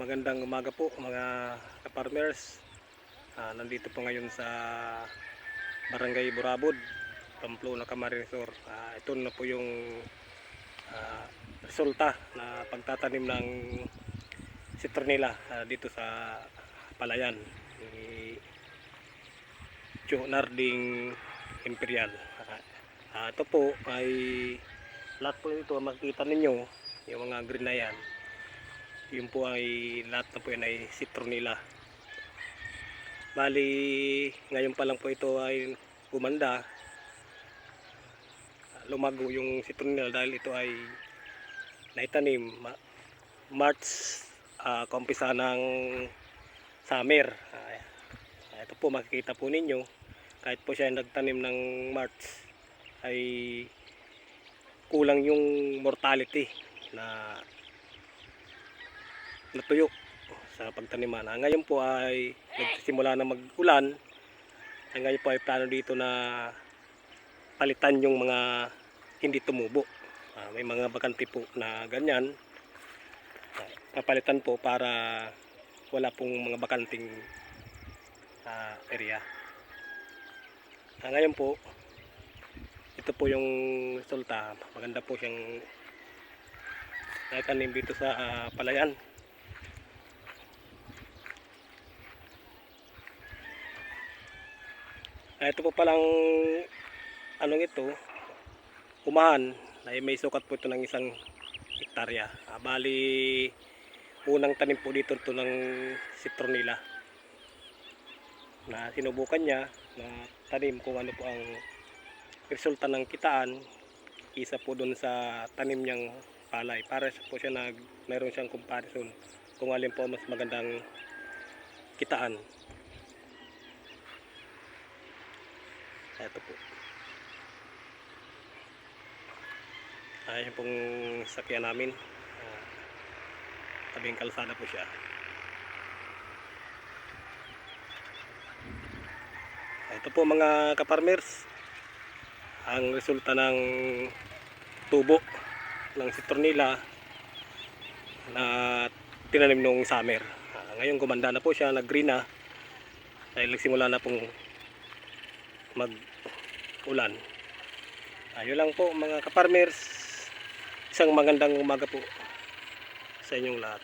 Magandang umaga po mga ka-farmers. Nandito po ngayon sa Barangay Burabod, Pamplona, Camarines Sur. Ito na po yung resulta na pagtatanim ng citronella dito sa palayan ni Joe Narding Imperial. Ito po ay lahat po ito makikita ninyo, yung mga green na yan. Yun po ay lahat na po yan ay citronella. Bali ngayon pa lang po ito ay gumanda, lumago yung citronella dahil ito ay naitanim March, kaumpisa ng summer. Ito po makikita po ninyo, kahit po siya nagtanim ng March ay kulang yung mortality na natuyo sa pagtaniman. Ngayon po ay nagsisimula na mag-ulan. Ngayon po ay plano dito na palitan yung mga hindi tumubo. May mga bakante po na ganyan. Papalitan po para wala pong mga bakanting area. Ngayon po, ito po yung resulta. Maganda po siyang naitanim dito sa palayan. Ito po palang anong ito, umahan, ay may sukat po ito ng 1 hektarya. Bali unang tanim po dito ito ng citronella na sinubukan niya na tanim kung ano po ang resulta ng kitaan isa po doon sa tanim niyang palay, para po siya mayroon siyang comparison kung alin po mas magandang kitaan. Ito po. Ayan pong sakyan namin. Tabing kalsada po siya. Ito po mga ka-farmers, ang resulta ng tubo ng citronella na tinanim noong summer. Ngayon gumanda na po siya, nag-green na dahil nagsimula na pong mag-ulan. Ayun lang po mga ka-farmers, isang magandang umaga po sa inyong lahat.